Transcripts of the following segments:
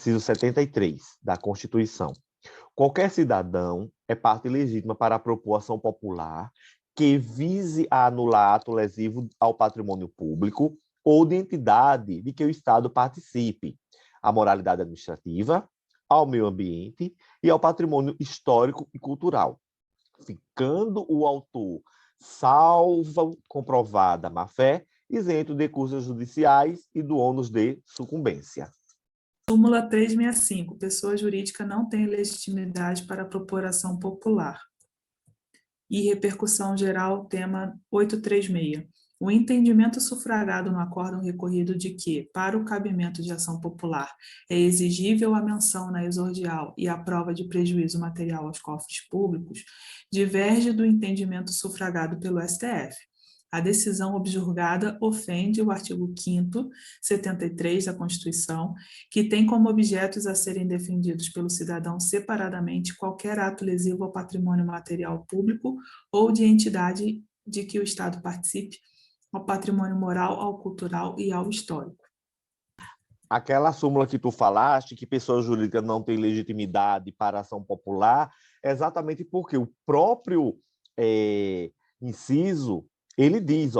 Inciso 73 da Constituição. Qualquer cidadão é parte legítima para propor ação popular que vise a anular ato lesivo ao patrimônio público ou de entidade de que o Estado participe, à moralidade administrativa, ao meio ambiente e ao patrimônio histórico e cultural, ficando o autor, salvo comprovada má-fé, isento de custas judiciais e do ônus de sucumbência. Súmula 365. Pessoa jurídica não tem legitimidade para propor ação popular. E repercussão geral, tema 836. O entendimento sufragado no acórdão recorrido de que, para o cabimento de ação popular, é exigível a menção na exordial e a prova de prejuízo material aos cofres públicos, diverge do entendimento sufragado pelo STF. A decisão objurgada ofende o artigo 5º, 73 da Constituição, que tem como objetos a serem defendidos pelo cidadão separadamente qualquer ato lesivo ao patrimônio material público ou de entidade de que o Estado participe, ao patrimônio moral, ao cultural e ao histórico. Aquela súmula que tu falaste, que pessoa jurídica não tem legitimidade para ação popular, é exatamente porque o próprio inciso, ele diz,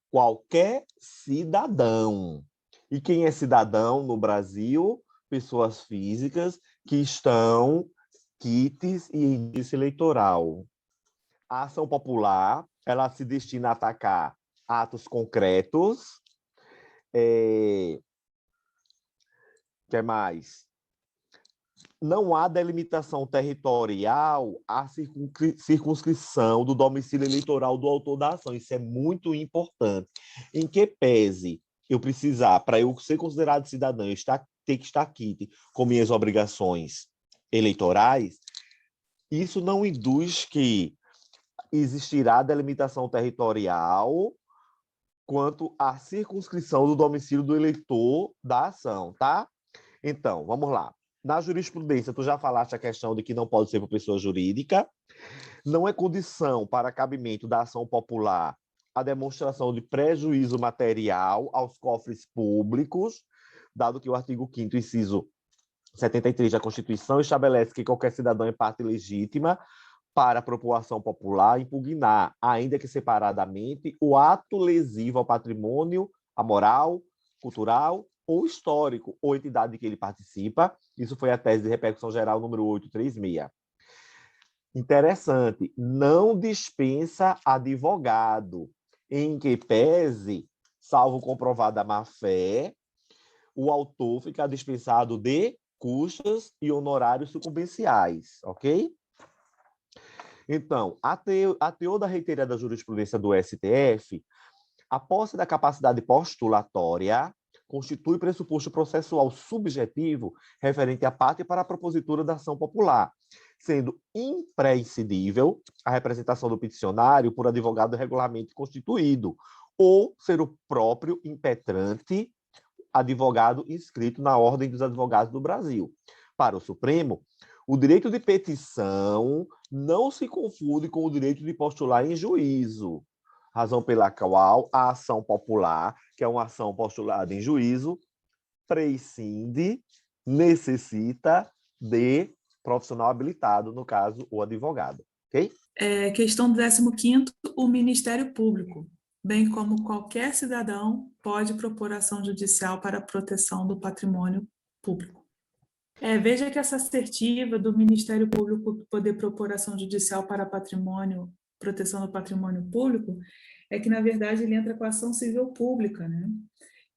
qualquer cidadão. E quem é cidadão no Brasil? Pessoas físicas que estão quites e índice eleitoral. A ação popular, ela se destina a atacar atos concretos. Que mais? Não há delimitação territorial à circunscrição do domicílio eleitoral do autor da ação. Isso é muito importante. Em que pese eu precisar, para eu ser considerado cidadão, eu ter que estar quite com minhas obrigações eleitorais, isso não induz que existirá delimitação territorial quanto à circunscrição do domicílio do eleitor da ação, tá? Então, vamos lá. Na jurisprudência, tu já falaste a questão de que não pode ser por pessoa jurídica. Não é condição para cabimento da ação popular a demonstração de prejuízo material aos cofres públicos, dado que o artigo 5º, inciso 73 da Constituição, estabelece que qualquer cidadão é parte legítima para propor ação popular, impugnar, ainda que separadamente, o ato lesivo ao patrimônio, à moral, cultural ou histórico, ou entidade de que ele participa. Isso foi a tese de repercussão geral número 836. Interessante, não dispensa advogado, em que pese, salvo comprovada má-fé, o autor fica dispensado de custas e honorários sucumbenciais, ok? Então, a teor da reiterada jurisprudência do STF, a posse da capacidade postulatória constitui pressuposto processual subjetivo referente à parte para a propositura da ação popular, sendo imprescindível a representação do peticionário por advogado regularmente constituído, ou ser o próprio impetrante advogado inscrito na Ordem dos Advogados do Brasil. Para o Supremo, o direito de petição não se confunde com o direito de postular em juízo, razão pela qual a ação popular, que é uma ação postulada em juízo, prescinde, necessita de profissional habilitado, no caso, o advogado. Ok? Questão do 15º, o Ministério Público, bem como qualquer cidadão, pode propor ação judicial para a proteção do patrimônio público. Veja que essa assertiva do Ministério Público poder propor ação judicial para patrimônio, proteção do patrimônio público, é que, na verdade, ele entra com a ação civil pública, né?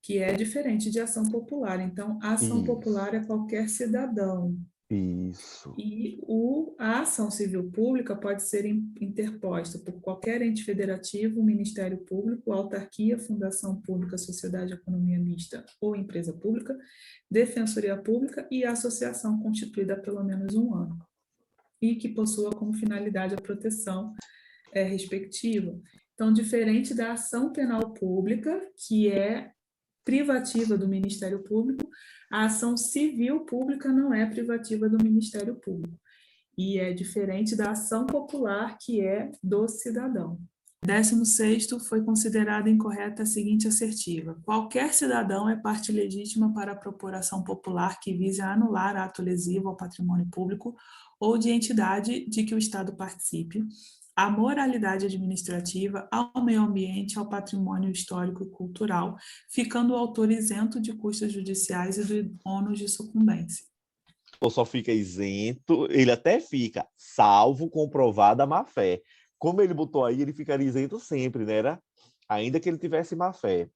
Que é diferente de ação popular. Então, a ação popular é qualquer cidadão. Isso. E a ação civil pública pode ser interposta por qualquer ente federativo, Ministério Público, autarquia, fundação pública, sociedade de economia mista ou empresa pública, defensoria pública e associação constituída há pelo menos 1 ano, e que possua como finalidade a proteção respectiva. Então, diferente da ação penal pública, que é privativa do Ministério Público, a ação civil pública não é privativa do Ministério Público. E é diferente da ação popular, que é do cidadão. 16º, foi considerada incorreta a seguinte assertiva: qualquer cidadão é parte legítima para a propor ação popular que vise a anular ato lesivo ao patrimônio público ou de entidade de que o Estado participe, à moralidade administrativa, ao meio ambiente, ao patrimônio histórico e cultural, ficando o autor isento de custas judiciais e do ônus de sucumbência. Ou só fica isento, ele até fica, salvo comprovada a má-fé. Como ele botou aí, ele ficaria isento sempre, né? Ainda que ele tivesse má-fé.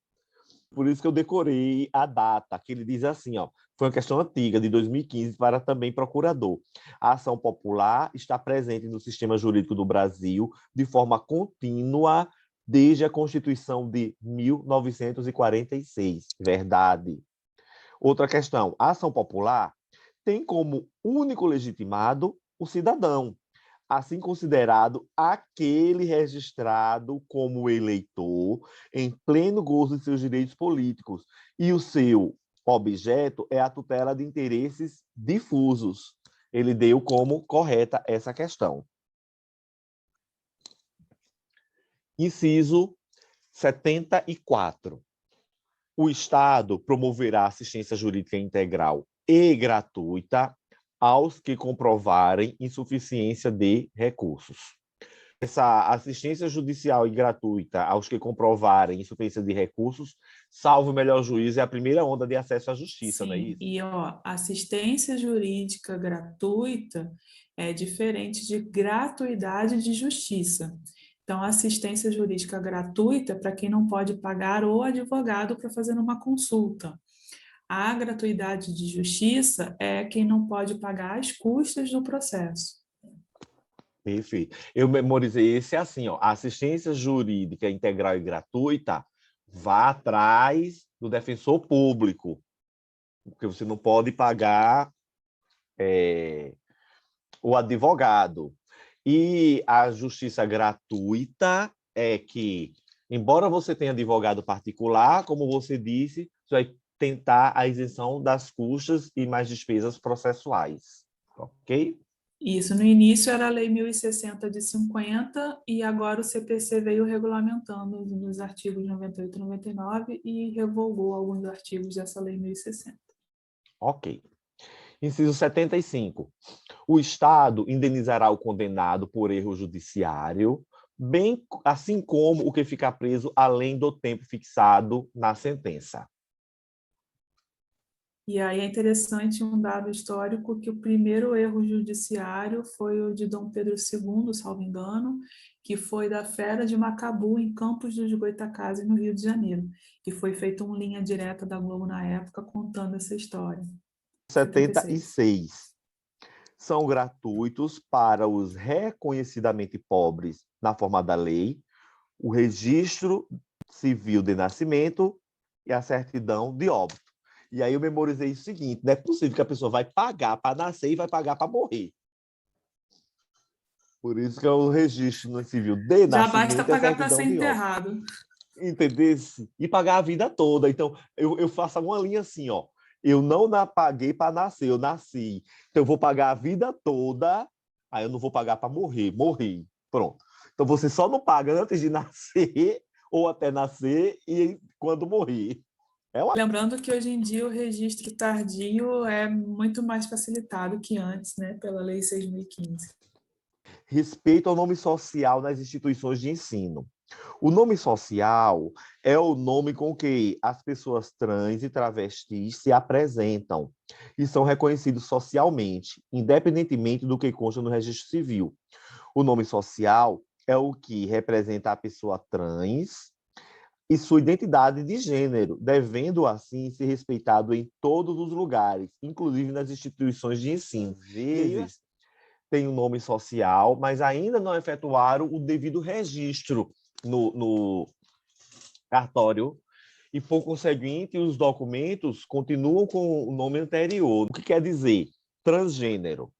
Por isso que eu decorei a data, que ele diz assim, ó, foi uma questão antiga, de 2015, para também procurador. A ação popular está presente no sistema jurídico do Brasil de forma contínua desde a Constituição de 1946. Verdade. Outra questão, a ação popular tem como único legitimado o cidadão, assim considerado aquele registrado como eleitor em pleno gozo de seus direitos políticos, e o seu objeto é a tutela de interesses difusos. Ele deu como correta essa questão. Inciso 74. O Estado promoverá assistência jurídica integral e gratuita aos que comprovarem insuficiência de recursos. Essa assistência judicial e gratuita aos que comprovarem insuficiência de recursos, salvo o melhor juízo, é a primeira onda de acesso à justiça, Sim, não é isso? e assistência jurídica gratuita é diferente de gratuidade de justiça. Então, assistência jurídica gratuita é para quem não pode pagar o advogado para fazer uma consulta. A gratuidade de justiça é quem não pode pagar as custas do processo. Perfeito. Eu memorizei esse assim, ó, assistência jurídica integral e gratuita, vá atrás do defensor público, porque você não pode pagar o advogado. E a justiça gratuita é que, embora você tenha advogado particular, como você disse, você vai tentar a isenção das custas e mais despesas processuais. Ok? Isso, no início era a Lei 1060 de 50 e agora o CPC veio regulamentando nos artigos 98 e 99 e revogou alguns artigos dessa Lei 1060. Ok. Inciso 75. O Estado indenizará o condenado por erro judiciário, bem assim como o que ficar preso além do tempo fixado na sentença. E aí é interessante um dado histórico que o primeiro erro judiciário foi o de Dom Pedro II, salvo engano, que foi da Fera de Macabu, em Campos dos Goytacazes, no Rio de Janeiro, que foi feita uma linha direta da Globo na época contando essa história. 76. São gratuitos para os reconhecidamente pobres na forma da lei, o registro civil de nascimento e a certidão de óbito. E aí eu memorizei o seguinte, não é possível que a pessoa vai pagar para nascer e vai pagar para morrer. Por isso que é o registro no civil de Já basta nascimento e a pagar para ser certidão de óbito. enterrado. Entendeu? E pagar a vida toda. Então, eu faço uma linha assim, ó. Eu não paguei para nascer, eu nasci. Então, eu vou pagar a vida toda, aí eu não vou pagar para morrer. Morri. Pronto. Então, você só não paga antes de nascer, ou até nascer, e quando morrer. Lembrando que hoje em dia o registro tardio é muito mais facilitado que antes, né, pela Lei 6.015. Respeito ao nome social nas instituições de ensino. O nome social é o nome com que as pessoas trans e travestis se apresentam e são reconhecidos socialmente, independentemente do que consta no registro civil. O nome social é o que representa a pessoa trans e sua identidade de gênero, devendo assim ser respeitado em todos os lugares, inclusive nas instituições de ensino. Às vezes tem o nome social, mas ainda não efetuaram o devido registro no cartório e, por conseguinte, os documentos continuam com o nome anterior. O que quer dizer? Transgênero,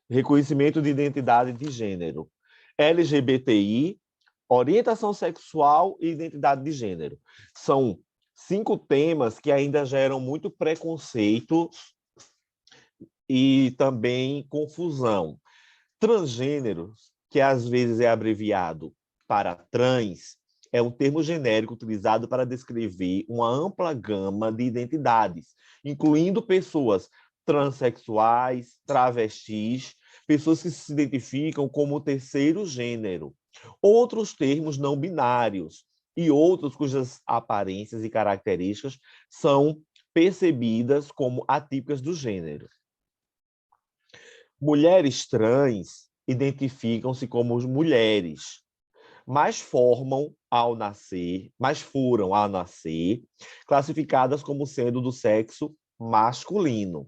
reconhecimento de identidade de gênero, LGBTI, orientação sexual e identidade de gênero. São 5 temas que ainda geram muito preconceito e também confusão. Transgênero, que às vezes é abreviado para trans é um termo genérico utilizado para descrever uma ampla gama de identidades, incluindo pessoas transexuais, travestis, pessoas que se identificam como terceiro gênero, outros termos não binários e outros cujas aparências e características são percebidas como atípicas do gênero. Mulheres trans identificam-se como mulheres, mas foram, ao nascer, classificadas como sendo do sexo masculino.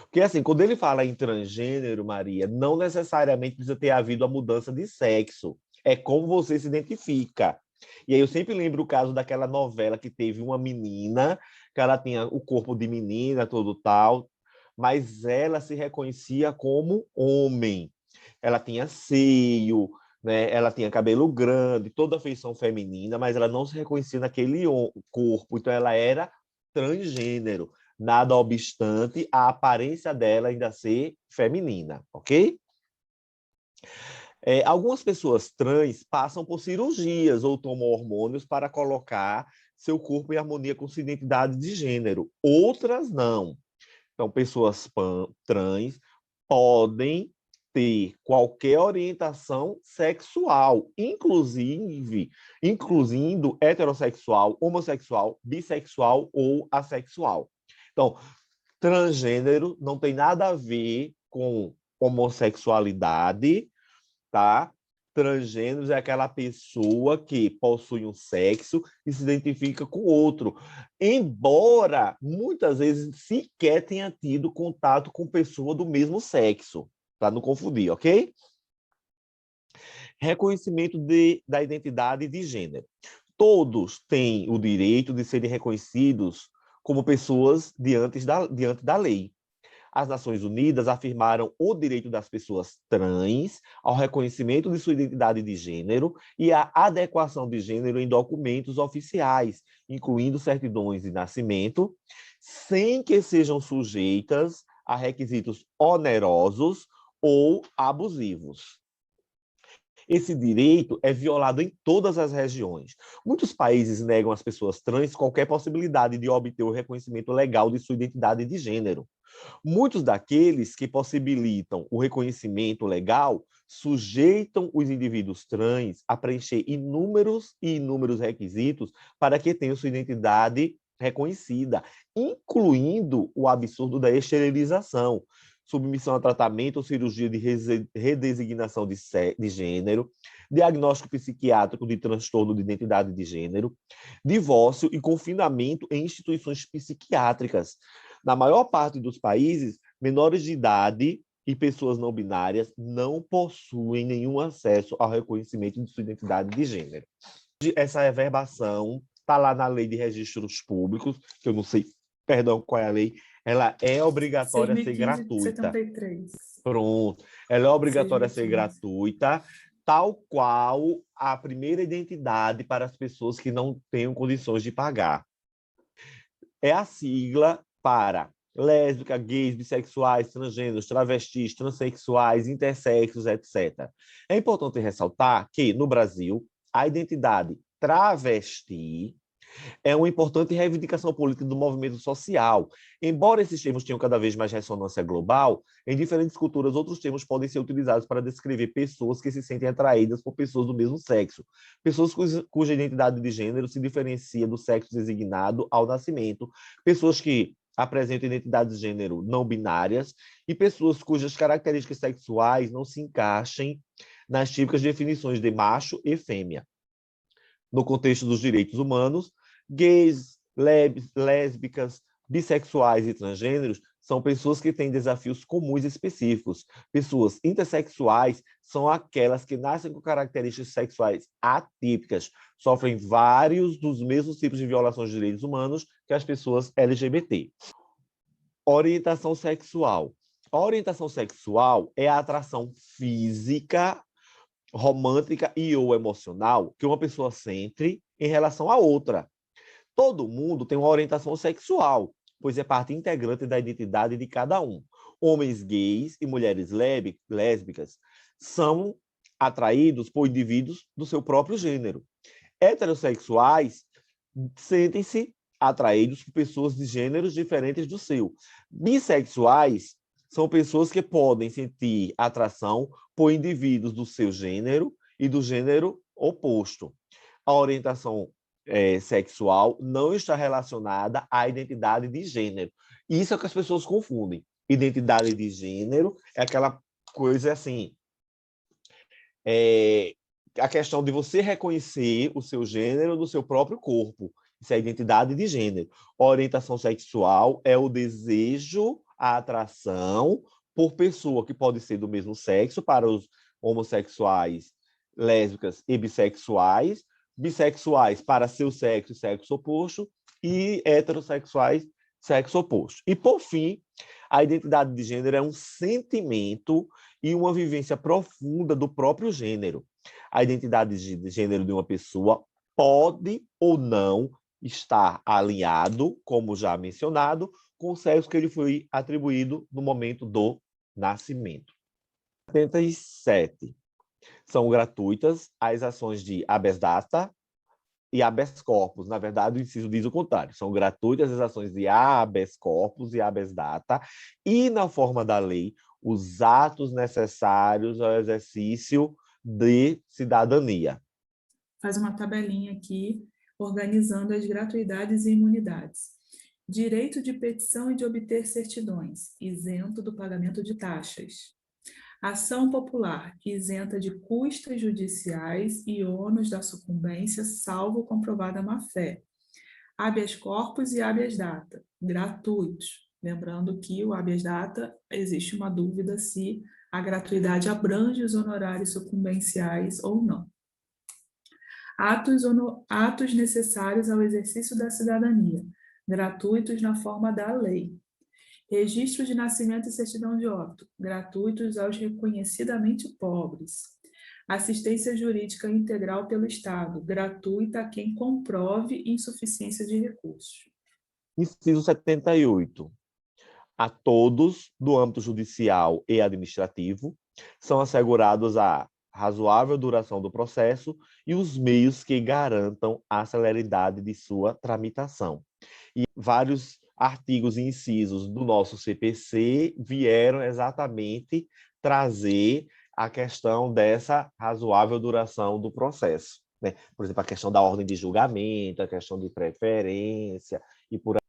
Porque, assim, quando ele fala em transgênero, Maria, não necessariamente precisa ter havido a mudança de sexo. É como você se identifica. E aí eu sempre lembro o caso daquela novela que teve uma menina, que ela tinha o corpo de menina, todo tal, mas ela se reconhecia como homem. Ela tinha seio, né? Ela tinha cabelo grande, toda a feição feminina, mas ela não se reconhecia naquele corpo, então ela era transgênero. Nada obstante a aparência dela ainda ser feminina, ok? Algumas pessoas trans passam por cirurgias ou tomam hormônios para colocar seu corpo em harmonia com sua identidade de gênero. Outras não. Então, pessoas trans podem ter qualquer orientação sexual, incluindo heterossexual, homossexual, bissexual ou assexual. Então, transgênero não tem nada a ver com homossexualidade, tá? Transgêneros é aquela pessoa que possui um sexo e se identifica com outro, embora muitas vezes sequer tenha tido contato com pessoa do mesmo sexo, para não confundir, ok? Reconhecimento da identidade de gênero. Todos têm o direito de serem reconhecidos como pessoas diante da lei. As Nações Unidas afirmaram o direito das pessoas trans ao reconhecimento de sua identidade de gênero e à adequação de gênero em documentos oficiais, incluindo certidões de nascimento, sem que sejam sujeitas a requisitos onerosos ou abusivos. Esse direito é violado em todas as regiões. Muitos países negam às pessoas trans qualquer possibilidade de obter o reconhecimento legal de sua identidade de gênero. Muitos daqueles que possibilitam o reconhecimento legal sujeitam os indivíduos trans a preencher inúmeros requisitos para que tenham sua identidade reconhecida, incluindo o absurdo da esterilização, submissão a tratamento ou cirurgia de redesignação de gênero, diagnóstico psiquiátrico de transtorno de identidade de gênero, divórcio e confinamento em instituições psiquiátricas. Na maior parte dos países, menores de idade e pessoas não binárias não possuem nenhum acesso ao reconhecimento de sua identidade de gênero. Essa reverbação está lá na Lei de Registros Públicos, que eu não sei, perdão, qual é a lei, ela é obrigatória a ser gratuita. 6.015/73. Pronto. Ela é obrigatória a ser 6.015. gratuita, tal qual a primeira identidade para as pessoas que não tenham condições de pagar. É a sigla para lésbica, gays, bissexuais, transgêneros, travestis, transexuais, intersexos, etc. É importante ressaltar que, no Brasil, a identidade travesti é uma importante reivindicação política do movimento social. Embora esses termos tenham cada vez mais ressonância global, em diferentes culturas outros termos podem ser utilizados para descrever pessoas que se sentem atraídas por pessoas do mesmo sexo, pessoas cuja identidade de gênero se diferencia do sexo designado ao nascimento, pessoas que apresentam identidades de gênero não binárias e pessoas cujas características sexuais não se encaixem nas típicas definições de macho e fêmea. No contexto dos direitos humanos, gays, lésbicas, bissexuais e transgêneros são pessoas que têm desafios comuns específicos. Pessoas intersexuais são aquelas que nascem com características sexuais atípicas, sofrem vários dos mesmos tipos de violações de direitos humanos que as pessoas LGBT. Orientação sexual. A orientação sexual é a atração física, romântica e ou emocional que uma pessoa sente em relação à outra. Todo mundo tem uma orientação sexual, pois é parte integrante da identidade de cada um. Homens gays e mulheres lésbicas são atraídos por indivíduos do seu próprio gênero. Heterossexuais sentem-se atraídos por pessoas de gêneros diferentes do seu. Bissexuais são pessoas que podem sentir atração por indivíduos do seu gênero e do gênero oposto. A orientação sexual não está relacionada à identidade de gênero. Isso é o que as pessoas confundem. Identidade de gênero é aquela coisa assim, a questão de você reconhecer o seu gênero no seu próprio corpo. Isso é a identidade de gênero. A orientação sexual é o desejo, a atração por pessoa que pode ser do mesmo sexo, para os homossexuais, lésbicas e bissexuais, bissexuais para seu sexo e sexo oposto, e heterossexuais, sexo oposto. E, por fim, a identidade de gênero é um sentimento e uma vivência profunda do próprio gênero. A identidade de gênero de uma pessoa pode ou não estar alinhado, como já mencionado, com o sexo que lhe foi atribuído no momento do nascimento. 77. São gratuitas as ações de habeas data e habeas corpus. Na verdade, o inciso diz o contrário. São gratuitas as ações de habeas corpus e habeas data e, na forma da lei, os atos necessários ao exercício de cidadania. Faz uma tabelinha aqui, organizando as gratuidades e imunidades. Direito de petição e de obter certidões, isento do pagamento de taxas. Ação popular, isenta de custas judiciais e ônus da sucumbência, salvo comprovada má-fé. Habeas corpus e habeas data, gratuitos. Lembrando que o habeas data, existe uma dúvida se a gratuidade abrange os honorários sucumbenciais ou não. Atos necessários ao exercício da cidadania, gratuitos na forma da lei. Registro de nascimento e certidão de óbito, gratuitos aos reconhecidamente pobres. Assistência jurídica integral pelo Estado, gratuita a quem comprove insuficiência de recursos. Inciso 78. A todos, do âmbito judicial e administrativo, são assegurados a razoável duração do processo e os meios que garantam a celeridade de sua tramitação. E vários artigos e incisos do nosso CPC vieram exatamente trazer a questão dessa razoável duração do processo, né? Por exemplo, a questão da ordem de julgamento, a questão de preferência e por aí.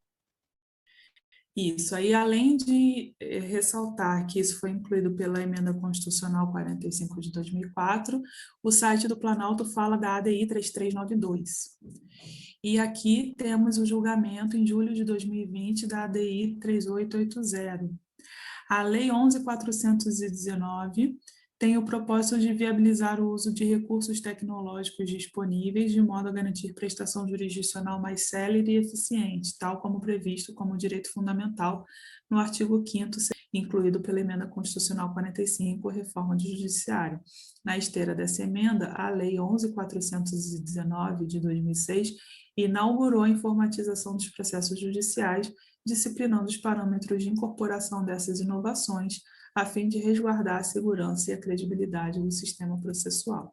Isso, aí além de ressaltar que isso foi incluído pela Emenda Constitucional 45 de 2004, o site do Planalto fala da ADI 3392. E aqui temos o julgamento em julho de 2020 da ADI 3880. A Lei 11.419 tem o propósito de viabilizar o uso de recursos tecnológicos disponíveis de modo a garantir prestação jurisdicional mais célere e eficiente, tal como previsto como direito fundamental no artigo 5º, incluído pela Emenda Constitucional 45, Reforma do Judiciário. Na esteira dessa emenda, a Lei 11.419, de 2006, inaugurou a informatização dos processos judiciais, disciplinando os parâmetros de incorporação dessas inovações, a fim de resguardar a segurança e a credibilidade do sistema processual.